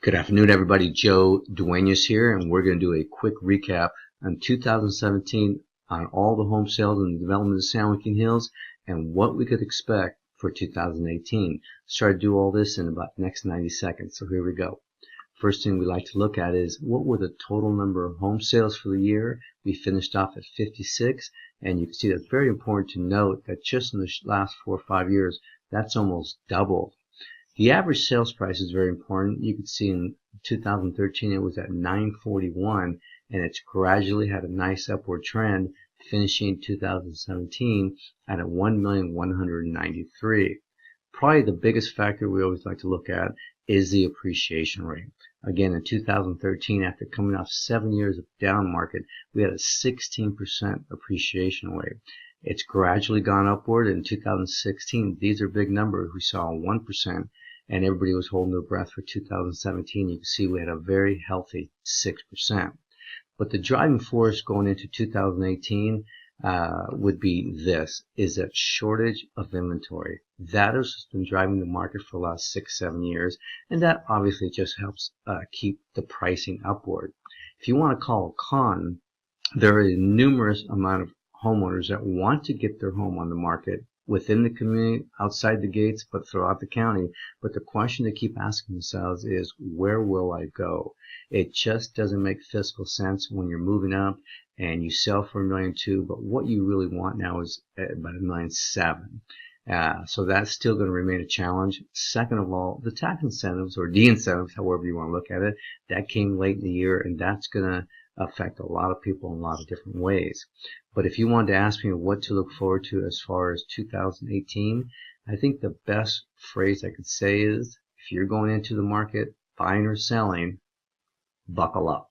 Good afternoon, everybody. Joe Duenas here, and we're going to do a quick recap on 2017 on all the home sales and the development of San Joaquin Hills and what we could expect for 2018. Try to do all this in about the next 90 seconds. So here we go. First thing we like to look at is what were the total number of home sales for the year. We finished off at 56, and you can see that's very important to note that just in the last 4 or 5 years, that's almost doubled. The average sales price is very important. You can see in 2013 it was at $941, and it's gradually had a nice upward trend, finishing in 2017 at $1,193,000. Probably the biggest factor we always like to look at is the appreciation rate. Again, in 2013, after coming off 7 years of down market, we had a 16% appreciation rate. It's gradually gone upward. In 2016, these are big numbers. We saw 1%, and everybody was holding their breath for 2017. You can see we had a very healthy 6%. But the driving force going into 2018 would be this, is that shortage of inventory. That has been driving the market for the last 6-7 years, and that obviously just helps keep the pricing upward. If you want to call a con, there are a numerous amount of homeowners that want to get their home on the market within the community, outside the gates, but throughout the county. But the question they keep asking themselves is, where will I go? It just doesn't make fiscal sense when you're moving up and you sell for $1.2 million, but what you really want now is about $1.7 million. So that's still going to remain a challenge. Second of all, the tax incentives or de-incentives, however you want to look at it, that came late in the year, and that's going to affect a lot of people in a lot of different ways. But if you wanted to ask me what to look forward to as far as 2018, I think the best phrase I could say is, if you're going into the market buying or selling, buckle up.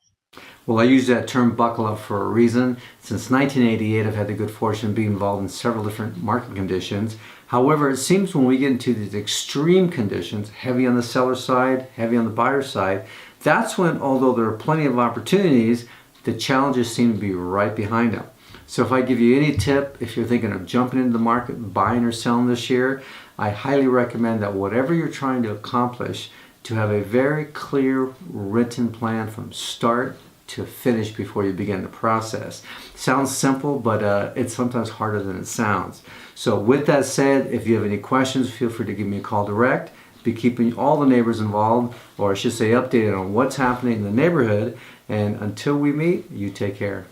Well, I use that term buckle up for a reason. Since 1988, I've had the good fortune of being involved in several different market conditions. However, it seems when we get into these extreme conditions, heavy on the seller side, heavy on the buyer side, that's when, although there are plenty of opportunities, the challenges seem to be right behind them. So if I give you any tip, if you're thinking of jumping into the market, buying or selling this year, I highly recommend that whatever you're trying to accomplish, to have a very clear written plan from start to finish before you begin the process. Sounds simple, but it's sometimes harder than it sounds. So with that said, if you have any questions, feel free to give me a call direct. Be keeping all the neighbors involved, or I should say updated on what's happening in the neighborhood. And until we meet, you take care.